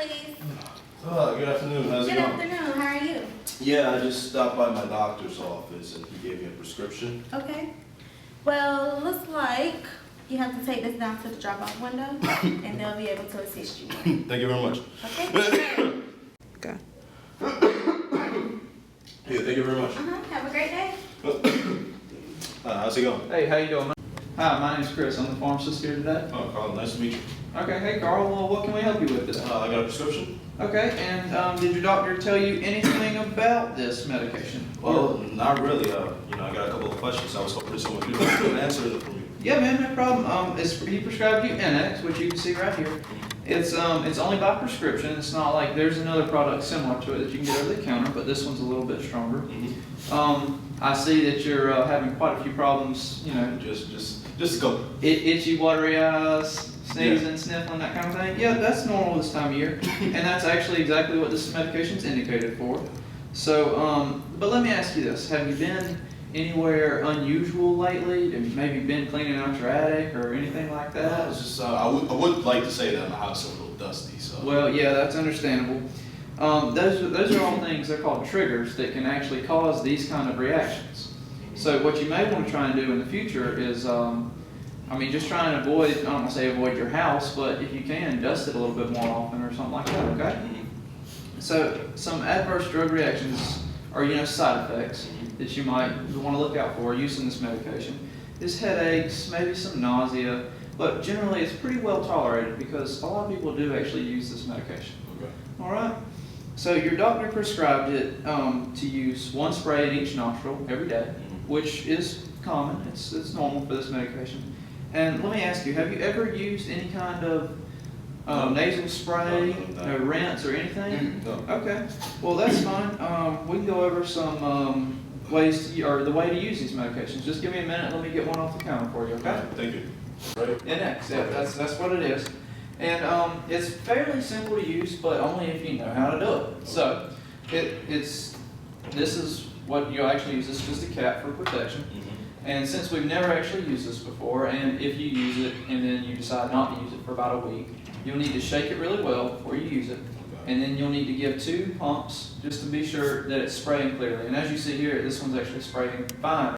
please. Good afternoon. How's it Good going? afternoon. How are you? Yeah, I just stopped by my doctor's office and he gave me a prescription. Okay. Well, looks like you have to take this down to the drop-off window, and they'll be able to assist you. Thank you very much. Okay. Okay. Yeah, thank you very much. Have a great day. How's it going? Hey, how you doing? Hi, my name's Chris. I'm the pharmacist here today. Oh, Carl, nice to meet you. Okay, hey Carl, well, what can we help you with today? I got a prescription. Okay, and did your doctor tell you anything about this medication? Well, not really. I got a couple of questions. I was hoping someone could answer them for me. Yeah, man, no problem. He prescribed you NX, which you can see right here. It's only by prescription. It's not like there's another product similar to it that you can get over the counter, but this one's a little bit stronger. I see that you're having quite a few problems. You know, Just a couple. itchy, watery eyes, sneezing, sniffling, that kind of thing. Yeah, that's normal this time of year, and that's actually exactly what this medication's indicated for. So, but let me ask you this: have you been anywhere unusual lately? Have you maybe been cleaning out your attic or anything like that? It's just, I would like to say that my house is a little dusty. So. Well, yeah, that's understandable. Those are all things, they're called triggers, that can actually cause these kind of reactions. So what you may want to try and do in the future is, just try and avoid, I don't want to say avoid your house, but if you can, dust it a little bit more often or something like that, okay? So some adverse drug reactions or, side effects that you might want to look out for using this medication is headaches, maybe some nausea, but generally it's pretty well tolerated because a lot of people do actually use this medication. Okay. All right. So your doctor prescribed it to use one spray in each nostril every day, which is common. It's normal for this medication. And let me ask you, have you ever used any kind of nasal spray, No. rinse or anything? No. Okay. Well, that's fine. We can go over some ways or the way to use these medications. Just give me a minute. Let me get one off the counter for you. Okay. Thank you. Right. NX, yeah, that's what it is. And it's fairly simple to use, but only if you know how to do it. So this is what you actually use. This is just a cap for protection. And since we've never actually used this before, and if you use it and then you decide not to use it for about a week, you'll need to shake it really well before you use it. And then you'll need to give 2 pumps just to be sure that it's spraying clearly. And as you see here, this one's actually spraying fine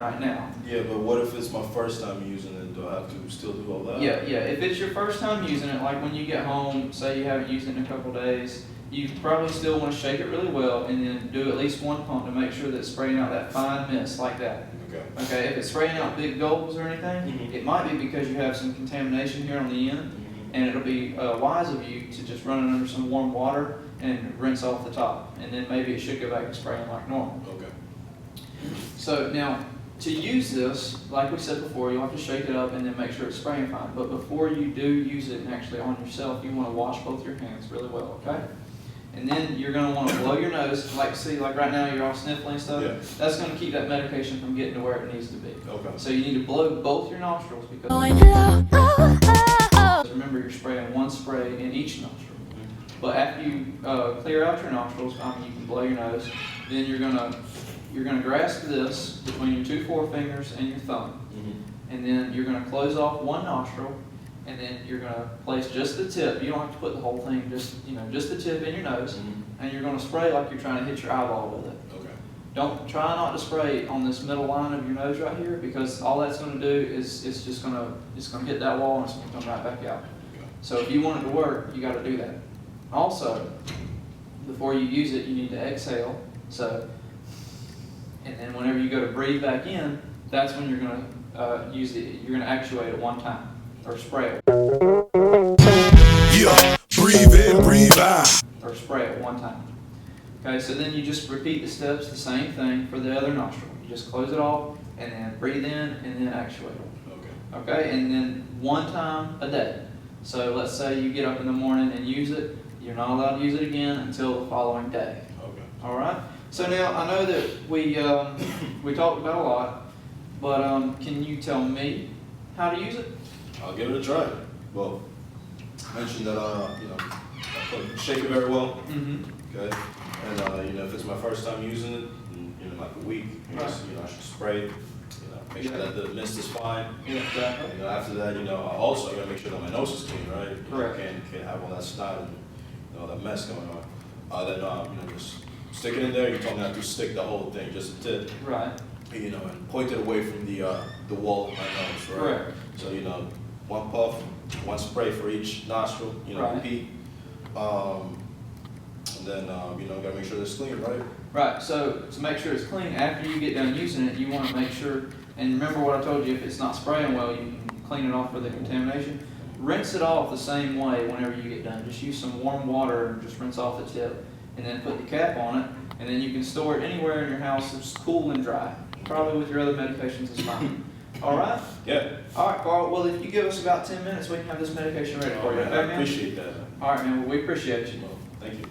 right now. Yeah, but what if it's my first time using it? Do I have to still do all that? Yeah. If it's your first time using it, like when you get home, say you haven't used it in a couple days, you probably still want to shake it really well and then do at least 1 pump to make sure that it's spraying out that fine mist like that. Okay. Okay, if it's spraying out big gulps or anything, it might be because you have some contamination here on the end, and it'll be wise of you to just run it under some warm water and rinse off the top, and then maybe it should go back to spraying like normal. Okay. So now, to use this, like we said before, you'll have to shake it up and then make sure it's spraying fine. But before you do use it and actually on yourself, you want to wash both your hands really well, okay? And then you're going to want to blow your nose, like right now you're all sniffling and stuff. Yeah. That's going to keep that medication from getting to where it needs to be. Okay. So you need to blow both your nostrils because remember you're spraying 1 spray in each nostril. But after you clear out your nostrils, you can blow your nose. Then you're gonna grasp this between your 2 forefingers and your thumb, and then you're gonna close off 1 nostril, and then you're gonna place just the tip. You don't have to put the whole thing, just the tip in your nose, and you're gonna spray like you're trying to hit your eyeball with it. Okay. Try not to spray on this middle line of your nose right here because all that's gonna do is it's gonna hit that wall and it's gonna come right back out. Okay. So if you want it to work, you got to do that. Also, before you use it, you need to exhale. And then whenever you go to breathe back in, that's when you're going to you're going to actuate it 1 time or spray it. Yeah, breathe in, breathe out. Or spray it 1 time. Okay, so then you just repeat the steps, the same thing for the other nostril. You just close it off and then breathe in and then actuate it. Okay. Okay, and then 1 time a day. So let's say you get up in the morning and use it. You're not allowed to use it again until the following day. Okay. All right. So now I know that we talked about a lot, but can you tell me how to use it? I'll give it a try. Well, I mentioned that I shake it very well. Okay. And if it's my first time using it, in like a week, Right. I should spray it. make sure that the mist is fine. Yeah, exactly. You know, after that, you know, also I gotta make sure that my nose is clean, right? You know, Correct. Can't have all that snot and, you know, that mess going on. Then, you know, just stick it in there. You told me not to stick the whole thing, just a tip. Right. You know, and point it away from the wall of my nose, right? Correct. So, you know, one puff, one spray for each nostril, you know, Right. repeat. And then, you know, gotta make sure it's clean, right? Right, so to make sure it's clean, after you get done using it, you want to make sure, and remember what I told you, if it's not spraying well, you can clean it off for the contamination. Rinse it off the same way whenever you get done. Just use some warm water and just rinse off the tip. And then put the cap on it, and then you can store it anywhere in your house that's cool and dry. Probably with your other medications as fine. All right? Yeah. All right, Carl, well, if you give us about 10 minutes, we can have this medication ready for you. Man, Okay, I man? appreciate that. All right, man, well, we appreciate you. Well, thank you.